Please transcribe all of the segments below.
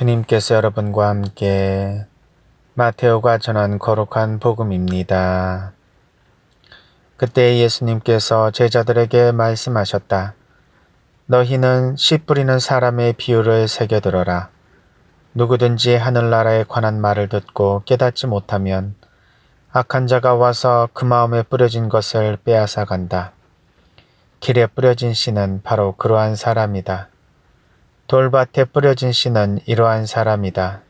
주님께서 여러분과 함께 마테오가 전한 거룩한 복음입니다. 그때 예수님께서 제자들에게 말씀하셨다. 너희는 씨 뿌리는 사람의 비유를 새겨들어라. 누구든지 하늘나라에 관한 말을 듣고 깨닫지 못하면 악한 자가 와서 그 마음에 뿌려진 것을 빼앗아 간다. 길에 뿌려진 씨는 바로 그러한 사람이다. 돌밭에 뿌려진 씨는 이러한 사람이다.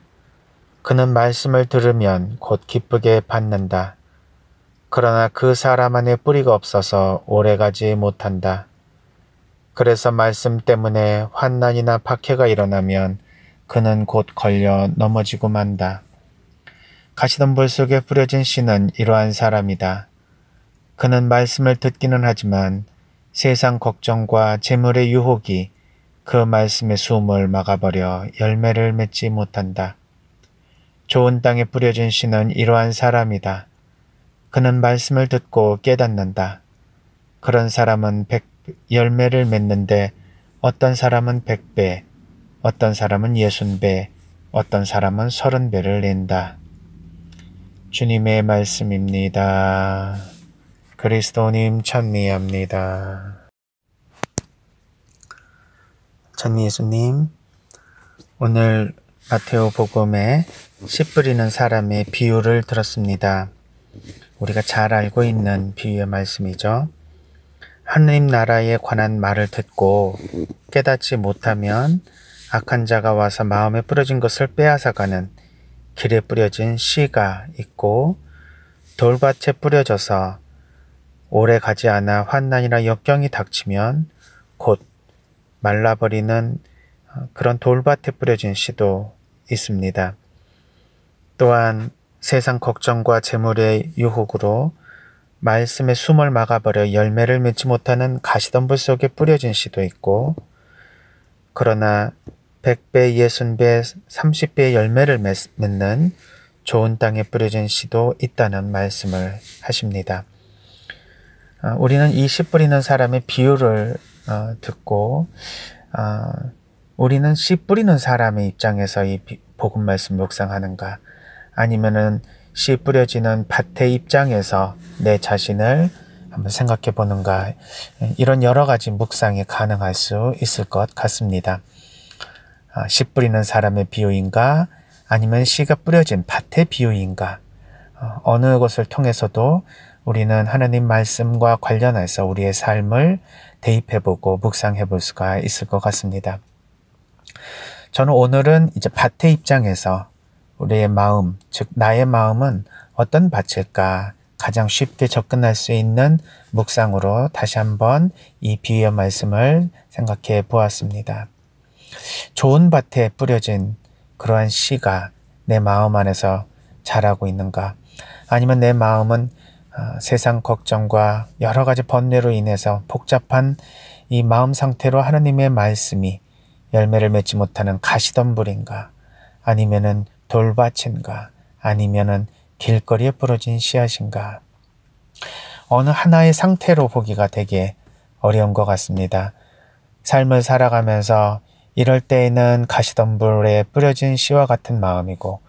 그는 말씀을 들으면 곧 기쁘게 받는다. 그러나 그 사람 안에 뿌리가 없어서 오래가지 못한다. 그래서 말씀 때문에 환난이나 박해가 일어나면 그는 곧 걸려 넘어지고 만다. 가시덤불 속에 뿌려진 씨는 이러한 사람이다. 그는 말씀을 듣기는 하지만 세상 걱정과 재물의 유혹이 그 말씀의 수음을 막아버려 열매를 맺지 못한다. 좋은 땅에 뿌려진 씨는 이러한 사람이다. 그는 말씀을 듣고 깨닫는다. 그런 사람은 열매를 맺는데 어떤 사람은 100배, 어떤 사람은 60배, 어떤 사람은 30배를 낸다. 주님의 말씀입니다. 그리스도님 찬미합니다. 전 예수님, 오늘 마테오 복음에 씨 뿌리는 사람의 비유를 들었습니다. 우리가 잘 알고 있는 비유의 말씀이죠. 하느님 나라에 관한 말을 듣고 깨닫지 못하면 악한 자가 와서 마음에 뿌려진 것을 빼앗아가는 길에 뿌려진 씨가 있고 돌밭에 뿌려져서 오래 가지 않아 환난이나 역경이 닥치면 곧 말라버리는 그런 돌밭에 뿌려진 씨도 있습니다. 또한 세상 걱정과 재물의 유혹으로 말씀의 숨을 막아버려 열매를 맺지 못하는 가시덤불 속에 뿌려진 씨도 있고 그러나 100배, 60배, 30배의 열매를 맺는 좋은 땅에 뿌려진 씨도 있다는 말씀을 하십니다. 우리는 이 씨 뿌리는 사람의 비유를 듣고 우리는 씨 뿌리는 사람의 입장에서 이 복음 말씀 묵상하는가 아니면은 씨 뿌려지는 밭의 입장에서 내 자신을 한번 생각해 보는가 이런 여러 가지 묵상이 가능할 수 있을 것 같습니다. 씨 뿌리는 사람의 비유인가 아니면 씨가 뿌려진 밭의 비유인가 어느 것을 통해서도 우리는 하나님 말씀과 관련해서 우리의 삶을 대입해보고 묵상해볼 수가 있을 것 같습니다. 저는 오늘은 이제 밭의 입장에서 우리의 마음, 즉 나의 마음은 어떤 밭일까 가장 쉽게 접근할 수 있는 묵상으로 다시 한번 이 비유의 말씀을 생각해 보았습니다. 좋은 밭에 뿌려진 그러한 씨가 내 마음 안에서 자라고 있는가 아니면 내 마음은 세상 걱정과 여러 가지 번뇌로 인해서 복잡한 이 마음 상태로 하나님의 말씀이 열매를 맺지 못하는 가시덤불인가 아니면은 돌밭인가 아니면은 길거리에 부러진 씨앗인가 어느 하나의 상태로 보기가 되게 어려운 것 같습니다. 삶을 살아가면서 이럴 때에는 가시덤불에 뿌려진 씨와 같은 마음이고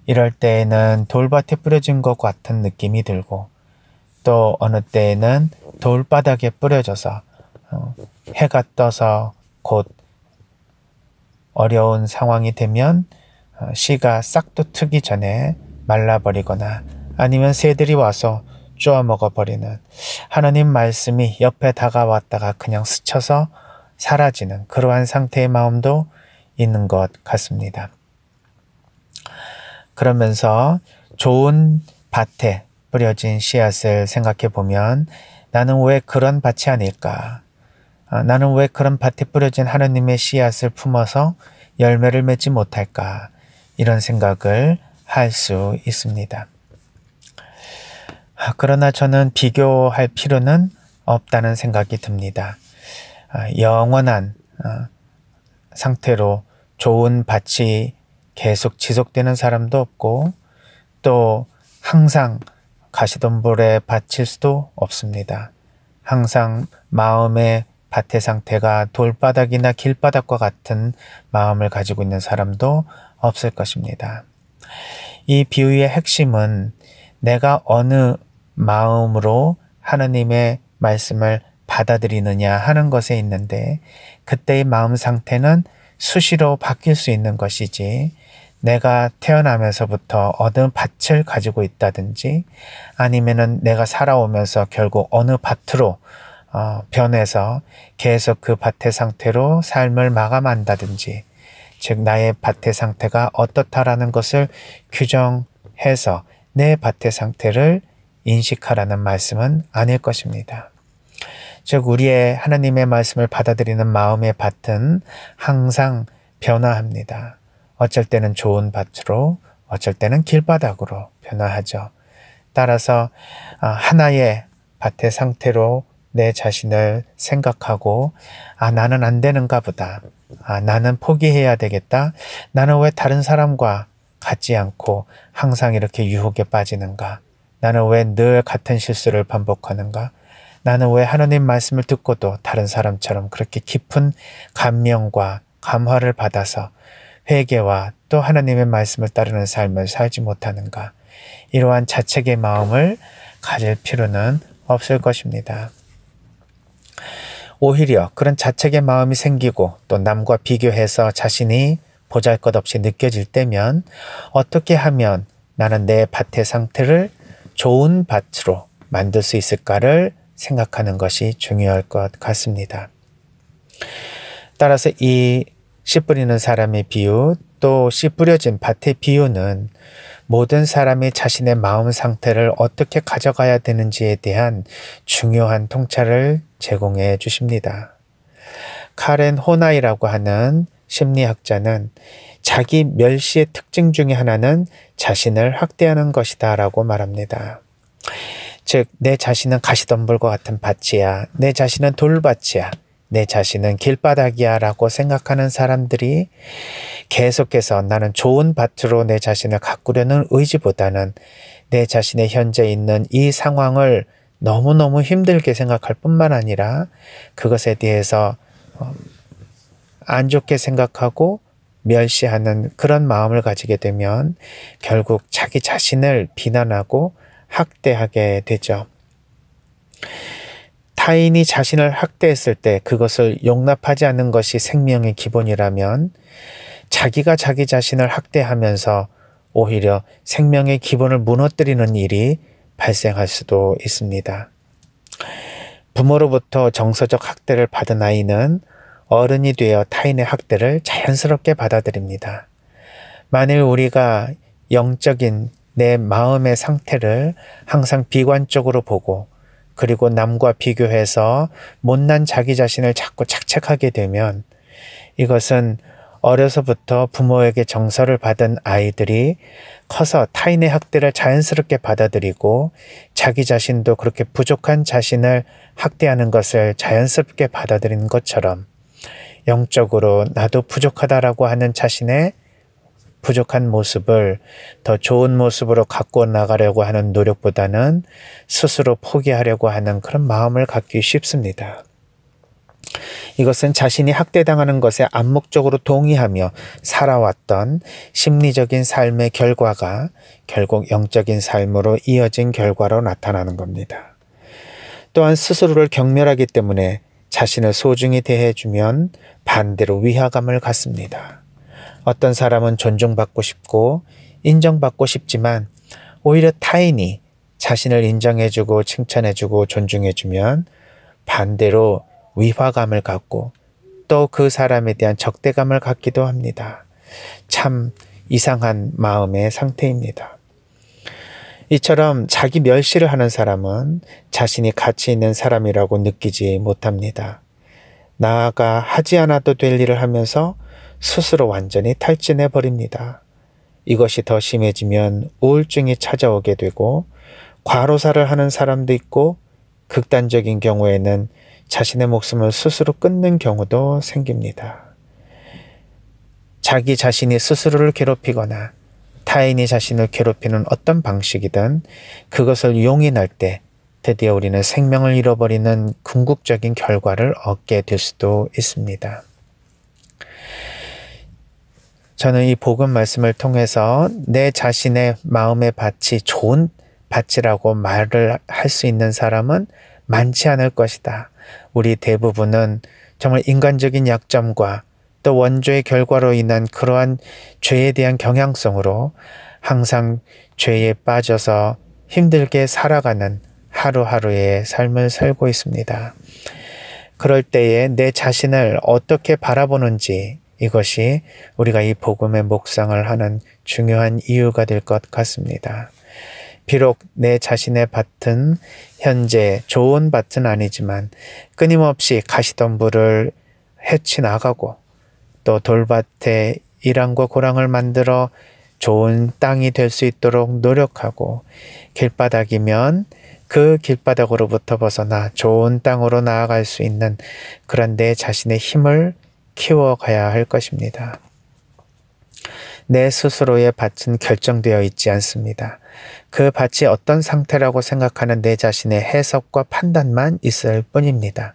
이럴 때에는 돌밭에 뿌려진 것 같은 느낌이 들고 또 어느 때에는 돌바닥에 뿌려져서 해가 떠서 곧 어려운 상황이 되면 씨가 싹도 트기 전에 말라버리거나 아니면 새들이 와서 쪼아 먹어버리는 하나님 말씀이 옆에 다가왔다가 그냥 스쳐서 사라지는 그러한 상태의 마음도 있는 것 같습니다. 그러면서 좋은 밭에 뿌려진 씨앗을 생각해 보면 나는 왜 그런 밭이 아닐까? 나는 왜 그런 밭에 뿌려진 하나님의 씨앗을 품어서 열매를 맺지 못할까? 이런 생각을 할 수 있습니다. 그러나 저는 비교할 필요는 없다는 생각이 듭니다. 영원한 상태로 좋은 밭이 계속 지속되는 사람도 없고 또 항상 가시덤불에 바칠 수도 없습니다. 항상 마음의 밭의 상태가 돌바닥이나 길바닥과 같은 마음을 가지고 있는 사람도 없을 것입니다. 이 비유의 핵심은 내가 어느 마음으로 하나님의 말씀을 받아들이느냐 하는 것에 있는데, 그때의 마음 상태는 수시로 바뀔 수 있는 것이지, 내가 태어나면서부터 어느 밭을 가지고 있다든지 아니면은 내가 살아오면서 결국 어느 밭으로 변해서 계속 그 밭의 상태로 삶을 마감한다든지, 즉 나의 밭의 상태가 어떻다라는 것을 규정해서 내 밭의 상태를 인식하라는 말씀은 아닐 것입니다. 즉 우리의 하나님의 말씀을 받아들이는 마음의 밭은 항상 변화합니다. 어쩔 때는 좋은 밭으로, 어쩔 때는 길바닥으로 변화하죠. 따라서 하나의 밭의 상태로 내 자신을 생각하고 나는 안 되는가 보다. 나는 포기해야 되겠다. 나는 왜 다른 사람과 같지 않고 항상 이렇게 유혹에 빠지는가? 나는 왜 늘 같은 실수를 반복하는가? 나는 왜 하나님 말씀을 듣고도 다른 사람처럼 그렇게 깊은 감명과 감화를 받아서 회개와 또 하나님의 말씀을 따르는 삶을 살지 못하는가? 이러한 자책의 마음을 가질 필요는 없을 것입니다. 오히려 그런 자책의 마음이 생기고 또 남과 비교해서 자신이 보잘것없이 느껴질 때면 어떻게 하면 나는 내 밭의 상태를 좋은 밭으로 만들 수 있을까를 생각하는 것이 중요할 것 같습니다. 따라서 이 씨 뿌리는 사람의 비유, 또 씨 뿌려진 밭의 비유는 모든 사람이 자신의 마음 상태를 어떻게 가져가야 되는지에 대한 중요한 통찰을 제공해 주십니다. 카렌 호나이라고 하는 심리학자는 자기 멸시의 특징 중에 하나는 자신을 학대하는 것이다 라고 말합니다. 즉 내 자신은 가시덤불과 같은 밭이야, 내 자신은 돌밭이야, 내 자신은 길바닥이야 라고 생각하는 사람들이 계속해서 나는 좋은 밭으로 내 자신을 가꾸려는 의지보다는 내 자신의 현재 있는 이 상황을 너무너무 힘들게 생각할 뿐만 아니라 그것에 대해서 안 좋게 생각하고 멸시하는 그런 마음을 가지게 되면 결국 자기 자신을 비난하고 학대하게 되죠. 타인이 자신을 학대했을 때 그것을 용납하지 않는 것이 생명의 기본이라면 자기가 자기 자신을 학대하면서 오히려 생명의 기본을 무너뜨리는 일이 발생할 수도 있습니다. 부모로부터 정서적 학대를 받은 아이는 어른이 되어 타인의 학대를 자연스럽게 받아들입니다. 만일 우리가 영적인 내 마음의 상태를 항상 비관적으로 보고 그리고 남과 비교해서 못난 자기 자신을 자꾸 착착하게 되면 이것은 어려서부터 부모에게 정서를 받은 아이들이 커서 타인의 학대를 자연스럽게 받아들이고 자기 자신도 그렇게 부족한 자신을 학대하는 것을 자연스럽게 받아들이는 것처럼 영적으로 나도 부족하다라고 하는 자신의 부족한 모습을 더 좋은 모습으로 갖고 나가려고 하는 노력보다는 스스로 포기하려고 하는 그런 마음을 갖기 쉽습니다. 이것은 자신이 학대당하는 것에 암묵적으로 동의하며 살아왔던 심리적인 삶의 결과가 결국 영적인 삶으로 이어진 결과로 나타나는 겁니다. 또한 스스로를 경멸하기 때문에 자신을 소중히 대해주면 반대로 위화감을 갖습니다. 어떤 사람은 존중받고 싶고 인정받고 싶지만 오히려 타인이 자신을 인정해주고 칭찬해주고 존중해주면 반대로 위화감을 갖고 또 그 사람에 대한 적대감을 갖기도 합니다. 참 이상한 마음의 상태입니다. 이처럼 자기 멸시를 하는 사람은 자신이 가치 있는 사람이라고 느끼지 못합니다. 나아가 하지 않아도 될 일을 하면서 스스로 완전히 탈진해 버립니다. 이것이 더 심해지면 우울증이 찾아오게 되고 과로사를 하는 사람도 있고 극단적인 경우에는 자신의 목숨을 스스로 끊는 경우도 생깁니다. 자기 자신이 스스로를 괴롭히거나 타인이 자신을 괴롭히는 어떤 방식이든 그것을 용인할 때 드디어 우리는 생명을 잃어버리는 궁극적인 결과를 얻게 될 수도 있습니다. 저는 이 복음 말씀을 통해서 내 자신의 마음의 밭이 좋은 밭이라고 말을 할 수 있는 사람은 많지 않을 것이다. 우리 대부분은 정말 인간적인 약점과 또 원조의 결과로 인한 그러한 죄에 대한 경향성으로 항상 죄에 빠져서 힘들게 살아가는 하루하루의 삶을 살고 있습니다. 그럴 때에 내 자신을 어떻게 바라보는지, 이것이 우리가 이 복음의 묵상을 하는 중요한 이유가 될 것 같습니다. 비록 내 자신의 밭은 현재 좋은 밭은 아니지만 끊임없이 가시덤불을 헤쳐나가고 또 돌밭에 이랑과 고랑을 만들어 좋은 땅이 될 수 있도록 노력하고, 길바닥이면 그 길바닥으로부터 벗어나 좋은 땅으로 나아갈 수 있는 그런 내 자신의 힘을 키워가야 할 것입니다. 내 스스로의 밭은 결정되어 있지 않습니다. 그 밭이 어떤 상태라고 생각하는 내 자신의 해석과 판단만 있을 뿐입니다.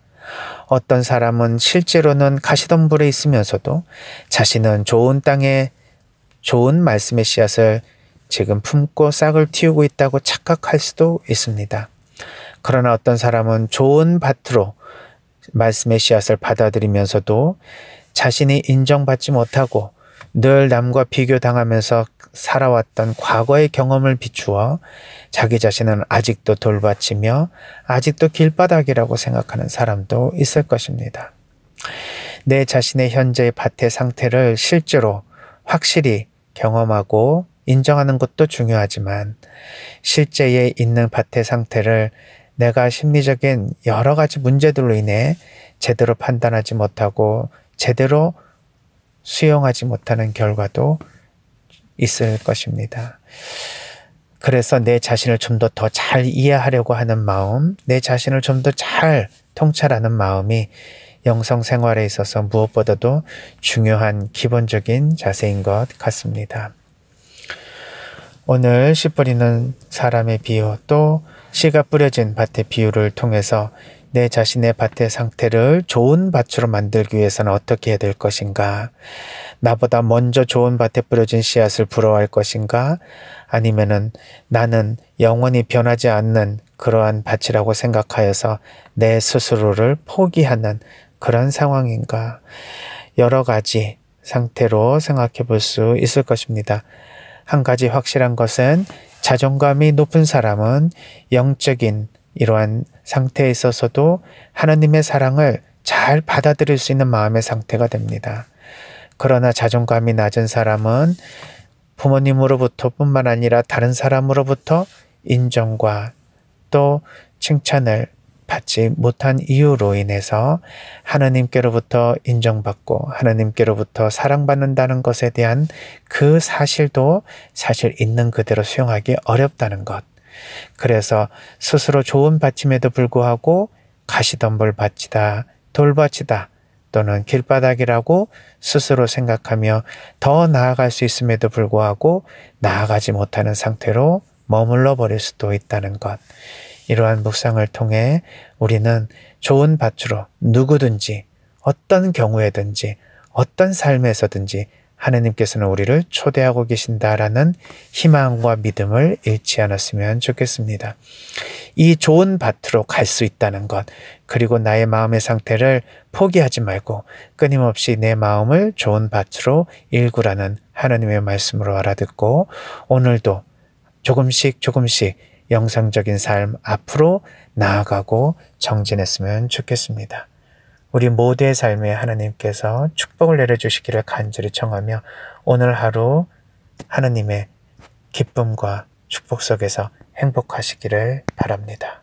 어떤 사람은 실제로는 가시덤불에 있으면서도 자신은 좋은 땅에 좋은 말씀의 씨앗을 지금 품고 싹을 틔우고 있다고 착각할 수도 있습니다. 그러나 어떤 사람은 좋은 밭으로 말씀의 씨앗을 받아들이면서도 자신이 인정받지 못하고 늘 남과 비교당하면서 살아왔던 과거의 경험을 비추어 자기 자신은 아직도 돌밭이며 아직도 길바닥이라고 생각하는 사람도 있을 것입니다. 내 자신의 현재의 밭의 상태를 실제로 확실히 경험하고 인정하는 것도 중요하지만, 실제에 있는 밭의 상태를 내가 심리적인 여러 가지 문제들로 인해 제대로 판단하지 못하고 제대로 수용하지 못하는 결과도 있을 것입니다. 그래서 내 자신을 좀 더 잘 이해하려고 하는 마음, 내 자신을 좀 더 잘 통찰하는 마음이 영성 생활에 있어서 무엇보다도 중요한 기본적인 자세인 것 같습니다. 오늘 씨 뿌리는 사람의 비유, 또 씨가 뿌려진 밭의 비유를 통해서 내 자신의 밭의 상태를 좋은 밭으로 만들기 위해서는 어떻게 해야 될 것인가? 나보다 먼저 좋은 밭에 뿌려진 씨앗을 부러워할 것인가? 아니면은 나는 영원히 변하지 않는 그러한 밭이라고 생각하여서 내 스스로를 포기하는 그런 상황인가? 여러 가지 상태로 생각해 볼 수 있을 것입니다. 한 가지 확실한 것은 자존감이 높은 사람은 영적인 이러한 상태에 있어서도 하나님의 사랑을 잘 받아들일 수 있는 마음의 상태가 됩니다. 그러나 자존감이 낮은 사람은 부모님으로부터 뿐만 아니라 다른 사람으로부터 인정과 또 칭찬을 받지 못한 이유로 인해서 하나님께로부터 인정받고 하나님께로부터 사랑받는다는 것에 대한 그 사실도 사실 있는 그대로 수용하기 어렵다는 것. 그래서 스스로 좋은 밭임에도 불구하고 가시덤불 밭이다, 돌밭이다, 또는 길바닥이라고 스스로 생각하며 더 나아갈 수 있음에도 불구하고 나아가지 못하는 상태로 머물러 버릴 수도 있다는 것. 이러한 묵상을 통해 우리는 좋은 밭으로 누구든지 어떤 경우에든지 어떤 삶에서든지 하나님께서는 우리를 초대하고 계신다라는 희망과 믿음을 잃지 않았으면 좋겠습니다. 이 좋은 밭으로 갈 수 있다는 것, 그리고 나의 마음의 상태를 포기하지 말고 끊임없이 내 마음을 좋은 밭으로 일구라는 하나님의 말씀으로 알아듣고, 오늘도 조금씩 영성적인 삶 앞으로 나아가고 정진했으면 좋겠습니다. 우리 모두의 삶에 하나님께서 축복을 내려주시기를 간절히 청하며 오늘 하루 하나님의 기쁨과 축복 속에서 행복하시기를 바랍니다.